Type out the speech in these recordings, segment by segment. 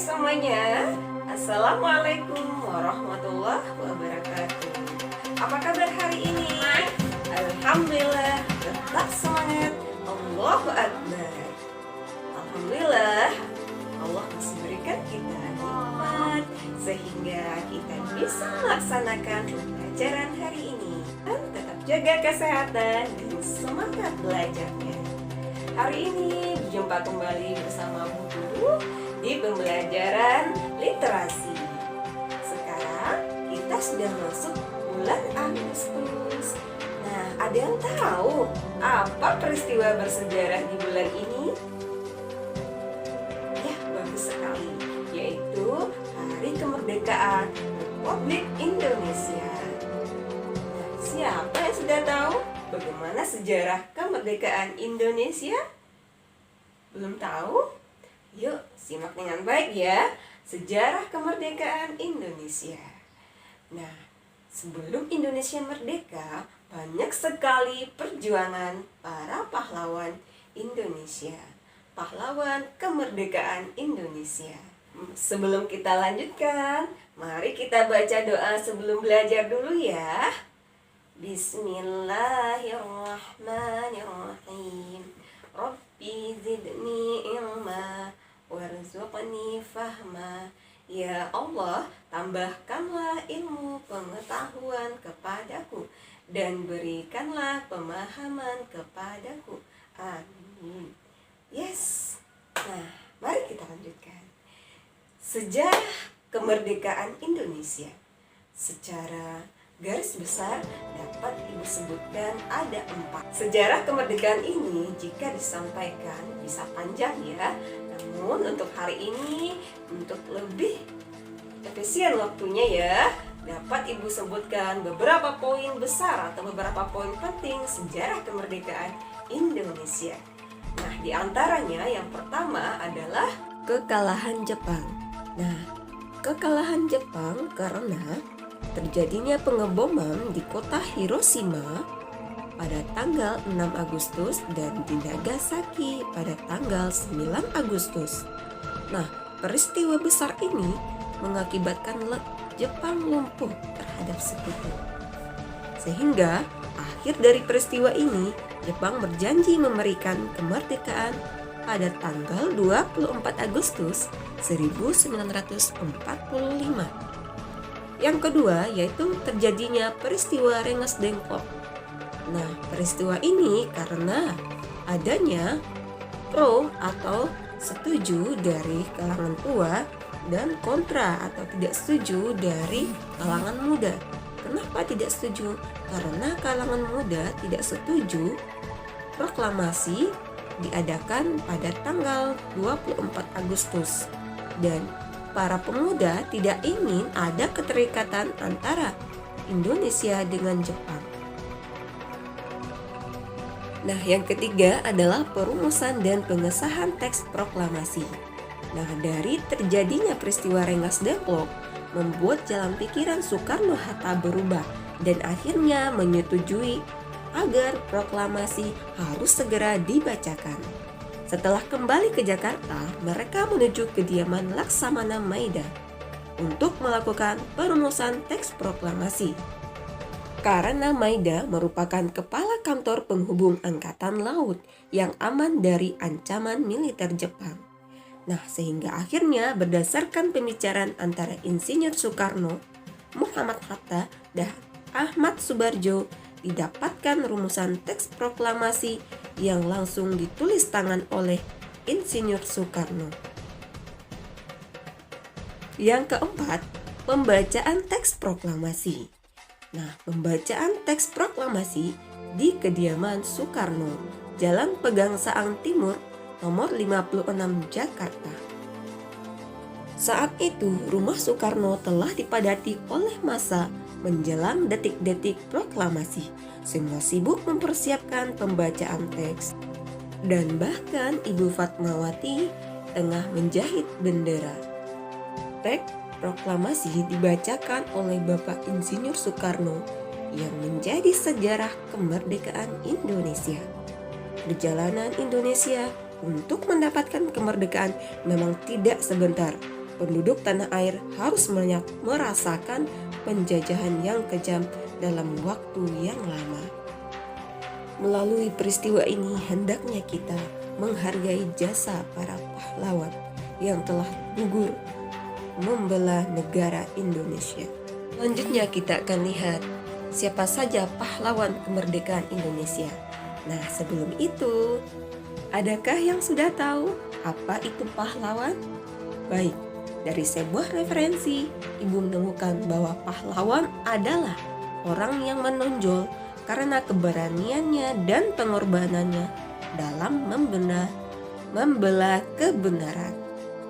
semuanya, Assalamualaikum warahmatullahi wabarakatuh. Apa kabar hari ini? Alhamdulillah, tetap semangat. Allahu Akbar. Alhamdulillah, Allah masih berikan kita nikmat sehingga kita bisa melaksanakan pelajaran hari ini. Dan tetap jaga kesehatan dan semangat belajarnya. Hari ini berjumpa kembali bersama Bu Guru di pembelajaran literasi. Sekarang kita sudah masuk bulan Agustus. Nah, ada yang tahu apa peristiwa bersejarah di bulan ini? Ya, bagus sekali, yaitu Hari Kemerdekaan Republik Indonesia. Nah, siapa yang sudah tahu bagaimana sejarah kemerdekaan Indonesia? Belum tahu? Yuk, simak dengan baik ya, sejarah kemerdekaan Indonesia. Nah, sebelum Indonesia merdeka, banyak sekali perjuangan para pahlawan Indonesia, pahlawan kemerdekaan Indonesia. Sebelum kita lanjutkan, mari kita baca doa sebelum belajar dulu ya. Bismillahirrahmanirrahim. Rabbi zidni ilma warzuqni fahma. Ya Allah, tambahkanlah ilmu pengetahuan kepadaku dan berikanlah pemahaman kepadaku. Amin. Yes. Nah, mari kita lanjutkan. Sejarah kemerdekaan Indonesia. Secara garis besar dapat Ibu sebutkan ada 4. Sejarah kemerdekaan ini jika disampaikan bisa panjang ya. Namun untuk hari ini, untuk lebih efisien waktunya ya, dapat Ibu sebutkan beberapa poin besar atau beberapa poin penting sejarah kemerdekaan Indonesia. Nah, di antaranya yang pertama adalah kekalahan Jepang. Nah, kekalahan Jepang karena terjadinya pengeboman di kota Hiroshima pada tanggal 6 Agustus dan di Nagasaki pada tanggal 9 Agustus. Nah, peristiwa besar ini mengakibatkan Jepang lumpuh terhadap sekutu. Sehingga akhir dari peristiwa ini, Jepang berjanji memberikan kemerdekaan pada tanggal 24 Agustus 1945. Yang kedua yaitu terjadinya peristiwa Rengas Dengklok. Nah, peristiwa ini karena adanya pro atau setuju dari kalangan tua dan kontra atau tidak setuju dari kalangan muda. Kenapa tidak setuju? Karena kalangan muda tidak setuju proklamasi diadakan pada tanggal 24 Agustus dan para pemuda tidak ingin ada keterikatan antara Indonesia dengan Jepang. Nah, yang ketiga adalah perumusan dan pengesahan teks proklamasi. Nah, dari terjadinya peristiwa Rengas Dengklok membuat jalan pikiran Soekarno-Hatta berubah dan akhirnya menyetujui agar proklamasi harus segera dibacakan. Setelah kembali ke Jakarta, mereka menuju kediaman Laksamana Maida untuk melakukan perumusan teks proklamasi. Karena Maida merupakan kepala kantor penghubung Angkatan Laut yang aman dari ancaman militer Jepang. Nah, sehingga akhirnya berdasarkan pembicaraan antara Insinyur Soekarno, Muhammad Hatta, dan Ahmad Subarjo, didapatkan rumusan teks proklamasi yang langsung ditulis tangan oleh Insinyur Soekarno. Yang keempat, pembacaan teks proklamasi. Nah, pembacaan teks proklamasi di kediaman Soekarno, Jalan Pegangsaan Timur, nomor 56 Jakarta. Saat itu, rumah Soekarno telah dipadati oleh massa menjelang detik-detik proklamasi. Semua sibuk mempersiapkan pembacaan teks. Dan bahkan Ibu Fatmawati tengah menjahit bendera. Teks proklamasi dibacakan oleh Bapak Insinyur Soekarno yang menjadi sejarah kemerdekaan Indonesia. Perjalanan Indonesia untuk mendapatkan kemerdekaan memang tidak sebentar, penduduk tanah air harus merasakan penjajahan yang kejam dalam waktu yang lama. Melalui peristiwa ini, hendaknya kita menghargai jasa para pahlawan yang telah gugur membela negara Indonesia. Selanjutnya kita akan lihat siapa saja pahlawan kemerdekaan Indonesia. Nah, sebelum itu, adakah yang sudah tahu apa itu pahlawan? Baik, dari sebuah referensi, Ibu menemukan bahwa pahlawan adalah orang yang menonjol karena keberaniannya dan pengorbanannya dalam membela kebenaran.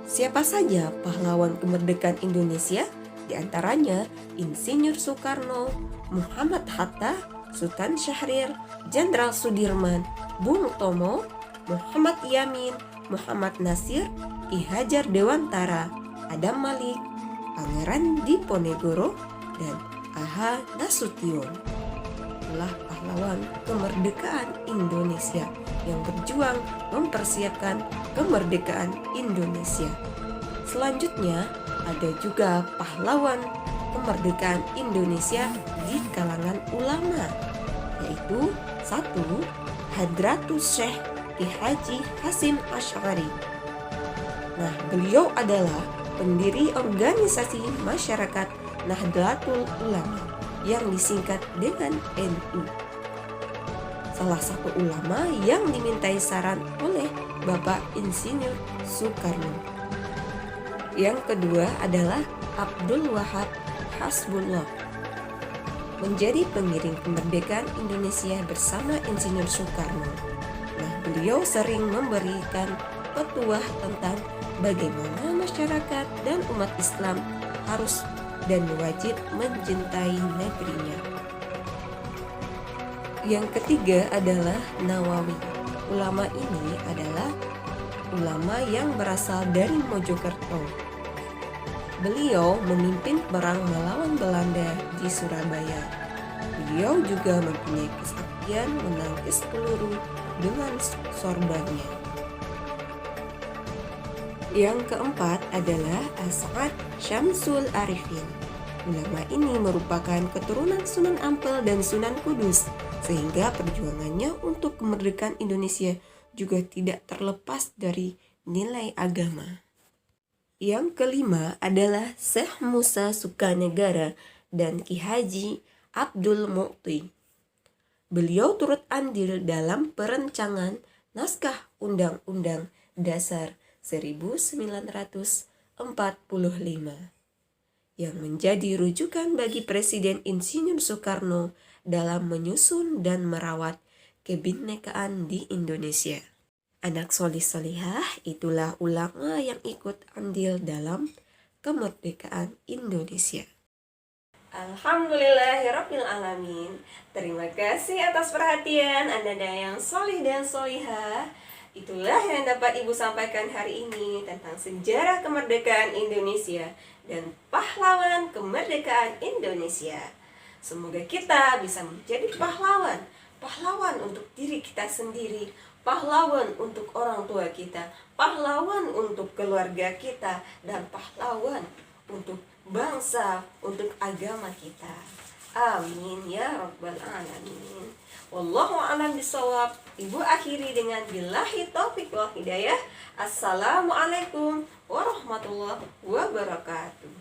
Siapa saja pahlawan kemerdekaan Indonesia? Di antaranya Insinyur Soekarno, Muhammad Hatta, Sultan Syahrir, Jenderal Sudirman, Bung Tomo, Muhammad Yamin, Muhammad Nasir, Ki Hajar Dewantara, Adam Malik, Pangeran Diponegoro, dan Aha Nasution. Adalah pahlawan kemerdekaan Indonesia yang berjuang mempersiapkan kemerdekaan Indonesia. Selanjutnya ada juga pahlawan kemerdekaan Indonesia di kalangan ulama, yaitu 1. Hadratus Syekh Ki Haji Hasyim Asy'ari. Nah, beliau adalah pendiri organisasi masyarakat Nahdlatul Ulama yang disingkat dengan NU. Salah satu ulama yang dimintai saran oleh Bapak Insinyur Soekarno. Yang kedua adalah Abdul Wahab Hasbullah, menjadi pengiring kemerdekaan Indonesia bersama Insinyur Soekarno. Nah, beliau sering memberikan petuah tentang bagaimana masyarakat dan umat Islam harus dan wajib mencintai negerinya. Yang ketiga adalah Nawawi. Ulama ini adalah ulama yang berasal dari Mojokerto. Beliau memimpin perang melawan Belanda di Surabaya. Beliau juga mempunyai kesaktian menangkis peluru dengan sorbannya. Yang keempat adalah As'ad Syamsul Arifin. Ulama ini merupakan keturunan Sunan Ampel dan Sunan Kudus, sehingga perjuangannya untuk kemerdekaan Indonesia juga tidak terlepas dari nilai agama. Yang kelima adalah Syekh Musa Sukanegara dan Ki Haji Abdul Mukhti. Beliau turut andil dalam perencangan naskah Undang-Undang Dasar 1945 yang menjadi rujukan bagi Presiden Insinyur Soekarno dalam menyusun dan merawat kebinekaan di Indonesia. Anak solih-solihah, itulah ulama yang ikut andil dalam kemerdekaan Indonesia. Alhamdulillahirrabbilalamin. Terima kasih atas perhatian Anda yang solih dan solihah. Itulah yang dapat Ibu sampaikan hari ini tentang sejarah kemerdekaan Indonesia dan pahlawan kemerdekaan Indonesia. Semoga kita bisa menjadi pahlawan untuk diri kita sendiri, pahlawan untuk orang tua kita, pahlawan untuk keluarga kita, dan pahlawan untuk bangsa, untuk agama kita. Amin ya rabbal alamin. Wallahu a'lam bishawab. Ibu akhiri dengan billahi taufik wal hidayah. Assalamualaikum warahmatullahi wabarakatuh.